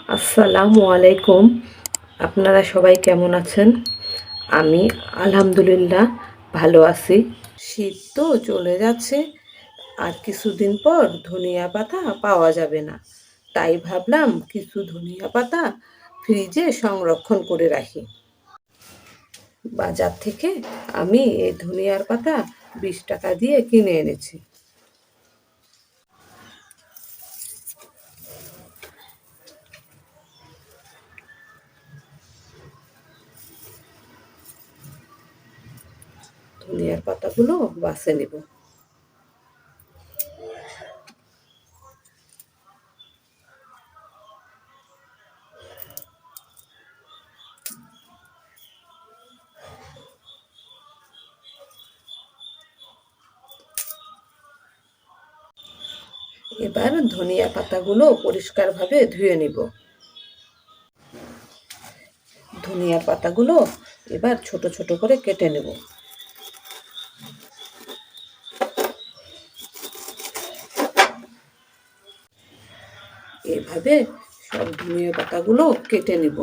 আসসালামু আলাইকুম। আপনারা সবাই কেমন আছেন? আমি আলহামদুলিল্লাহ ভালো আছি। শীত তো চলে যাচ্ছে, আর কিছুদিন পর ধনিয়া পাতা পাওয়া যাবে না। তাই ভাবলাম কিছু ধনিয়া পাতা ফ্রিজে সংরক্ষণ করে রাখি। বাজার থেকে আমি এই ধনিয়ার পাতা 20 টাকা দিয়ে কিনে এনেছি। ধনিয়ার পাতাগুলো বাছে নেব। এবার ধনিয়া পাতাগুলো পরিষ্কারভাবে ধুয়ে নেব। ধনিয়ার পাতাগুলো এবার ছোট ছোট করে কেটে নেব। এভাবে সব ধনিয়া পাতাগুলো কেটে নেব।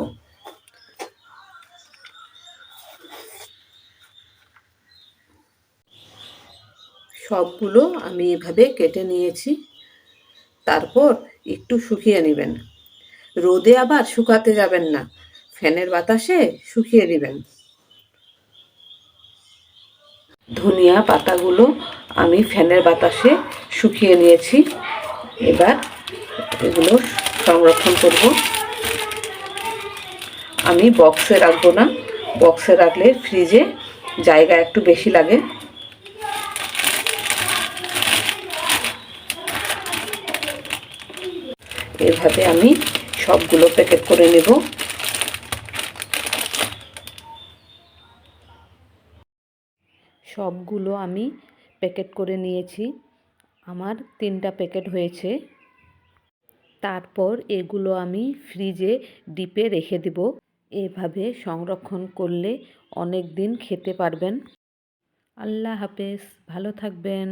সবগুলো আমি এভাবে কেটে নিয়েছি। তারপর একটু শুকিয়ে নেবেন। রোদে আবার শুকাতে যাবেন না, ফ্যানের বাতাসে শুকিয়ে নেবেন। ধনিয়া পাতাগুলো আমি ফ্যানের বাতাসে শুকিয়ে নিয়েছি। এবার এগুলো সংরক্ষণ করব। আমি বক্সে রাখবো না, বক্সে রাখলে ফ্রিজে জায়গা একটু বেশি লাগে। এভাবে আমি সবগুলো প্যাকেট করে নেব। সবগুলো আমি প্যাকেট করে নিয়েছি। আমার 3টা প্যাকেট হয়েছে। তারপর এগুলো আমি ফ্রিজে ডিপে রেখে দেব। এভাবে সংরক্ষণ করলে অনেক দিন খেতে পারবেন। আল্লাহ হাফেজ, ভালো থাকবেন।